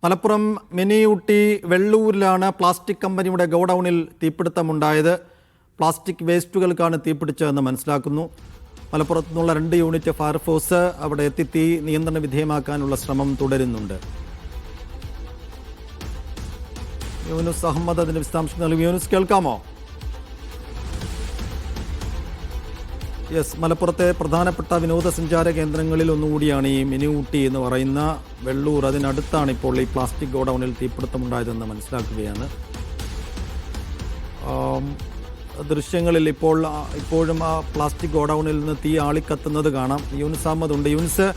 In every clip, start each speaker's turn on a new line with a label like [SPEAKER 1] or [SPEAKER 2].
[SPEAKER 1] Malappuram മിനിയൂട്ടി വെള്ളൂരിലാണ് plastic കമ്പനിയുടെ ഗോഡൌണിൽ തീപിടുത്തമുണ്ടായത്. Plastic വേസ്റ്റുകൾക്കാണ് തീപിടിച്ചതെന്ന് മനസ്സിലാക്കുന്നു. മലപ്പുറത്തു നിന്നുള്ള 2 യൂണിറ്റ് ഫയർഫോഴ്സ് അവിടെ എത്തി തീ നിയന്ത്രണ വിധേയമാക്കാനുള്ള ശ്രമം തുടരുന്നുണ്ട്. യൂനുസ് അഹമ്മദ് അതിന്റെ വിശദാംശങ്ങൾ നൽകും. യൂനുസ്, കേൾക്കാമോ? യെസ്, മലപ്പുറത്തെ പ്രധാനപ്പെട്ട വിനോദസഞ്ചാര കേന്ദ്രങ്ങളിൽ ഒന്നുകൂടിയാണ് ഈ മിനിയൂട്ടി എന്ന് പറയുന്ന വെള്ളൂർ. അതിനടുത്താണ് ഇപ്പോൾ ഈ പ്ലാസ്റ്റിക് ഗോഡൌണിൽ തീപിടുത്തമുണ്ടായതെന്ന് മനസ്സിലാക്കുകയാണ്. ദൃശ്യങ്ങളിൽ ഇപ്പോഴും ആ പ്ലാസ്റ്റിക് ഗോഡൌണിൽ നിന്ന് തീ ആളിക്കത്തുന്നത് കാണാം. യൂനുസ് അഹമ്മദ് ഉണ്ട്. യൂനുസ്,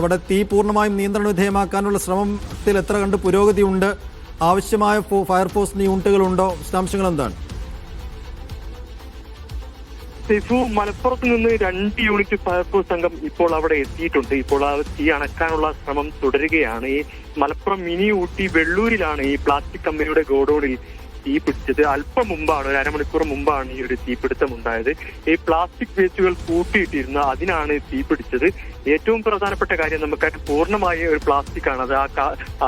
[SPEAKER 1] അവിടെ തീ പൂർണ്ണമായും നിയന്ത്രണ വിധേയമാക്കാനുള്ള ശ്രമത്തിൽ എത്ര കണ്ട് പുരോഗതിയുണ്ട്? ആവശ്യമായ ഫയർഫോഴ്സിന് യൂണിറ്റുകളുണ്ടോ? വിശദാംശങ്ങൾ എന്താണ്?
[SPEAKER 2] മലപ്പുറത്ത് നിന്ന് 2 യൂണിറ്റ് ഫയർഫോഴ്സ് സംഘം ഇപ്പോൾ അവിടെ എത്തിയിട്ടുണ്ട്. ഇപ്പോൾ ആ തീ അണക്കാനുള്ള ശ്രമം തുടരുകയാണ്. ഈ മലപ്പുറം മിനി ഊട്ടി വെള്ളൂരിലാണ് ഈ പ്ലാസ്റ്റിക് കമ്പനിയുടെ ഗോഡൌണിൽ തീ പിടിച്ചത്. അല്പം മുമ്പാണ്, ഒരു അരമണിക്കൂർ മുമ്പാണ് ഈ ഒരു തീപിടുത്തം ഉണ്ടായത്. ഈ പ്ലാസ്റ്റിക് വേസ്റ്റുകൾ കൂട്ടിയിട്ടിരുന്ന അതിനാണ് തീ പിടിച്ചത്. ഏറ്റവും പ്രധാനപ്പെട്ട കാര്യം, നമുക്ക് പൂർണ്ണമായ ഒരു പ്ലാസ്റ്റിക് ആണ്,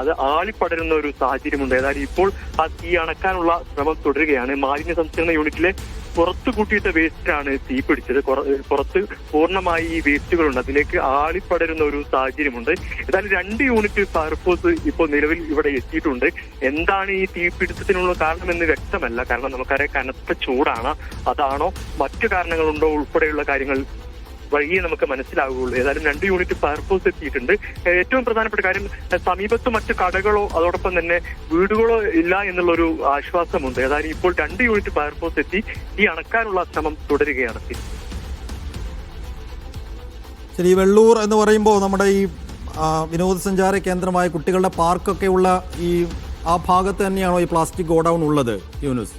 [SPEAKER 2] അത് ആളിപ്പടരുന്ന ഒരു സാഹചര്യമുണ്ട്. ഏതായാലും ഇപ്പോൾ ആ തീ അണക്കാനുള്ള ശ്രമം തുടരുകയാണ്. മാലിന്യ സംസ്കരണ യൂണിറ്റിലെ പുറത്തു കൂട്ടിയിട്ട വേസ്റ്റിലാണ് തീ പിടിച്ചത്. പുറത്ത് പൂർണ്ണമായി ഈ വേസ്റ്റുകളുണ്ട്, അതിലേക്ക് ആളിപ്പടരുന്ന ഒരു സാഹചര്യമുണ്ട്. ഏതായാലും 2 യൂണിറ്റ് ഫയർഫോഴ്സ് ഇപ്പോൾ നിലവിൽ ഇവിടെ എത്തിയിട്ടുണ്ട്. എന്താണ് ഈ തീപിടുത്തത്തിനുള്ള കാരണമെന്ന് വ്യക്തമല്ല. കാരണം നമുക്കറിയാം, കനത്ത ചൂടാണ്. അതാണോ മറ്റു കാരണങ്ങളുണ്ടോ ഉൾപ്പെടെയുള്ള കാര്യങ്ങൾ വഴിയെ നമുക്ക് മനസ്സിലാവുകയുള്ളൂ. ഏതായാലും 2 യൂണിറ്റ് ഫയർഫോഴ്സ് എത്തിയിട്ടുണ്ട്. ഏറ്റവും പ്രധാനപ്പെട്ട കാര്യം, സമീപത്ത് മറ്റു കടകളോ അതോടൊപ്പം തന്നെ വീടുകളോ ഇല്ല എന്നുള്ളൊരു ആശ്വാസമുണ്ട്. ഏതായാലും ഇപ്പോൾ 2 യൂണിറ്റ് ഫയർഫോഴ്സ് എത്തി ഈ അണക്കാനുള്ള ശ്രമം തുടരുകയാണ്.
[SPEAKER 1] ശരി, വെള്ളൂർ എന്ന് പറയുമ്പോൾ നമ്മുടെ ഈ വിനോദസഞ്ചാര കേന്ദ്രമായ കുട്ടികളുടെ പാർക്കൊക്കെ ഉള്ള ആ ഭാഗത്ത് തന്നെയാണോ ഈ പ്ലാസ്റ്റിക് ഗോഡൌൺ ഉള്ളത്, യൂനുസ്?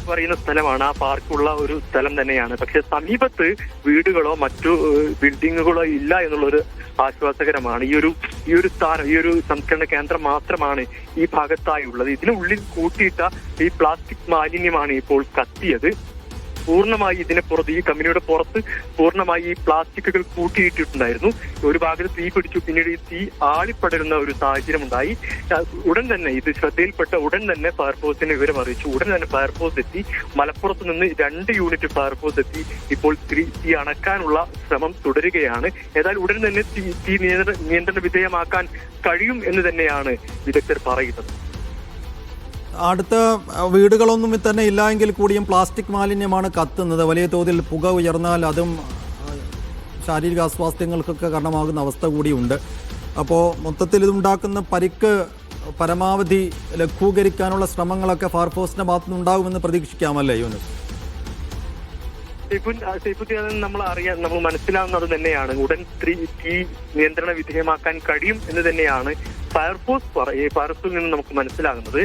[SPEAKER 2] പറയുന്ന സ്ഥലമാണ്, ആ പാർക്കുള്ള ഒരു സ്ഥലം തന്നെയാണ്. പക്ഷെ സമീപത്ത് വീടുകളോ മറ്റു ബിൽഡിങ്ങുകളോ ഇല്ല എന്നുള്ളൊരു ആശ്വാസകരമാണ്. ഈ ഒരു സ്ഥാനം, ഈ ഒരു സംസ്കരണ കേന്ദ്രം മാത്രമാണ് ഈ ഭാഗത്തായി ഉള്ളത്. ഇതിനുള്ളിൽ കൂട്ടിയിട്ട ഈ പ്ലാസ്റ്റിക് മാലിന്യമാണ് ഇപ്പോൾ കത്തിയത്. പൂർണ്ണമായി ഇതിനെ പുറത്ത്, ഈ കമ്പനിയുടെ പുറത്ത് പൂർണ്ണമായി ഈ പ്ലാസ്റ്റിക്കുകൾ കൂട്ടിയിട്ടിട്ടുണ്ടായിരുന്നു. ഒരു ഭാഗത്ത് തീ പിടിച്ചു. പിന്നീട് ഈ തീ ആളിപ്പടരുന്ന ഒരു സാഹചര്യം ഉണ്ടായി. ഉടൻ തന്നെ ഇത് ശ്രദ്ധയിൽപ്പെട്ട ഉടൻ തന്നെ ഫയർഫോഴ്സിനെ വിവരം അറിയിച്ചു. ഉടൻ തന്നെ ഫയർഫോഴ്സ് എത്തി. മലപ്പുറത്ത് നിന്ന് 2 യൂണിറ്റ് ഫയർഫോഴ്സ് എത്തി ഇപ്പോൾ തീ അണക്കാനുള്ള ശ്രമം തുടരുകയാണ്. ഏതായാലും ഉടൻ തന്നെ തീ നിയന്ത്രണ വിധേയമാക്കാൻ കഴിയും എന്ന് തന്നെയാണ് വിദഗ്ധർ പറയുന്നത്.
[SPEAKER 1] അടുത്ത വീടുകളൊന്നും തന്നെ ഇല്ല എങ്കിൽ കൂടിയും പ്ലാസ്റ്റിക് മാലിന്യമാണ് കത്തുന്നത്. വലിയ തോതിൽ പുക ഉയർന്നാൽ അതും ശാരീരിക അസ്വാസ്ഥ്യങ്ങൾക്കൊക്കെ കാരണമാകുന്ന അവസ്ഥ കൂടിയുണ്ട്. അപ്പോൾ മൊത്തത്തിൽ ഇതുണ്ടാക്കുന്ന പരിക്ക് പരമാവധി ലഘൂകരിക്കാനുള്ള ശ്രമങ്ങളൊക്കെ ഫയർഫോഴ്സിന്റെ ഭാഗത്തുനിന്ന് ഉണ്ടാകുമെന്ന് പ്രതീക്ഷിക്കാമല്ലേ, യൂനുസ്?
[SPEAKER 2] നമ്മൾ മനസ്സിലാവുന്നത് തന്നെയാണ്. ഉടൻ തീ നിയന്ത്രണ വിധേയമാക്കാൻ കഴിയും എന്ന് തന്നെയാണ് ഫയർഫോഴ്സിൽ നിന്ന് നമുക്ക് മനസ്സിലാകുന്നത്.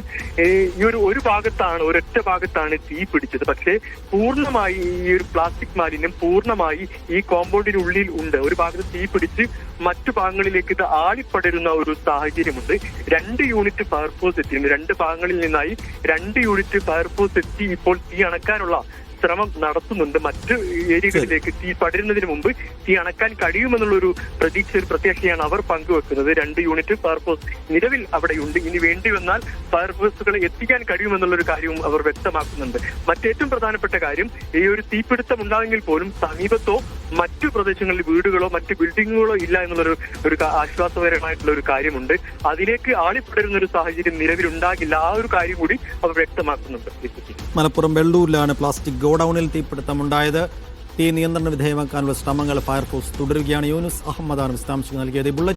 [SPEAKER 2] ഈ ഒരു ഭാഗത്താണ്, ഒരൊറ്റ ഭാഗത്താണ് തീ പിടിച്ചത്. പക്ഷേ പൂർണ്ണമായി ഈ ഒരു പ്ലാസ്റ്റിക് മാലിന്യം പൂർണ്ണമായി ഈ കോമ്പൗണ്ടിനുള്ളിൽ ഉണ്ട്. ഒരു ഭാഗത്ത് തീ പിടിച്ച് മറ്റു ഭാഗങ്ങളിലേക്ക് ഇത് ആളിപ്പടരുന്ന ഒരു സാഹചര്യമുണ്ട്. 2 യൂണിറ്റ് ഫയർഫോഴ്സ് എത്തിയിട്ടുണ്ട്. 2 ഭാഗങ്ങളിൽ നിന്നായി 2 യൂണിറ്റ് ഫയർഫോഴ്സ് എത്തി ഇപ്പോൾ തീ അണക്കാനുള്ള ശ്രമം നടത്തുന്നുണ്ട്. മറ്റു ഏരിയകളിലേക്ക് തീ പടരുന്നതിന് മുമ്പ് തീ അണക്കാൻ കഴിയുമെന്നുള്ളൊരു പ്രത്യാശയാണ് അവർ പങ്കുവെക്കുന്നത്. 2 യൂണിറ്റ് ഫയർഫോഴ്സ് നിലവിൽ അവിടെയുണ്ട്. ഇനി വേണ്ടി വന്നാൽ ഫയർഫോഴ്സുകളെ എത്തിക്കാൻ കഴിയുമെന്നുള്ളൊരു കാര്യവും അവർ വ്യക്തമാക്കുന്നുണ്ട്. മറ്റേറ്റവും പ്രധാനപ്പെട്ട കാര്യം, ഈ ഒരു തീപിടുത്തം ഉണ്ടായെങ്കിൽ പോലും സമീപത്തോ മറ്റു പ്രദേശങ്ങളിൽ വീടുകളോ മറ്റു ബിൽഡിങ്ങുകളോ ഇല്ല എന്നുള്ളൊരു ആശ്വാസകരമായിട്ടുള്ള ഒരു കാര്യമുണ്ട്. അതിലേക്ക് ആളിപ്പടരുന്ന ഒരു സാഹചര്യം നിലവിലുണ്ടാകില്ല. ആ ഒരു കാര്യം കൂടി അവർ വ്യക്തമാക്കുന്നുണ്ട്.
[SPEAKER 1] മലപ്പുറം വെള്ളൂരിലാണ് പ്ലാസ്റ്റിക് ഗോഡൌണിൽ തീപിടുത്തമുണ്ടായത്. തീ നിയന്ത്രണ വിധേയമാക്കാനുള്ള ശ്രമങ്ങൾ ഫയർഫോഴ്സ് തുടരുകയാണ്. യൂനുസ് അഹമ്മദാണ് വിശദാംശങ്ങൾ നൽകിയത്.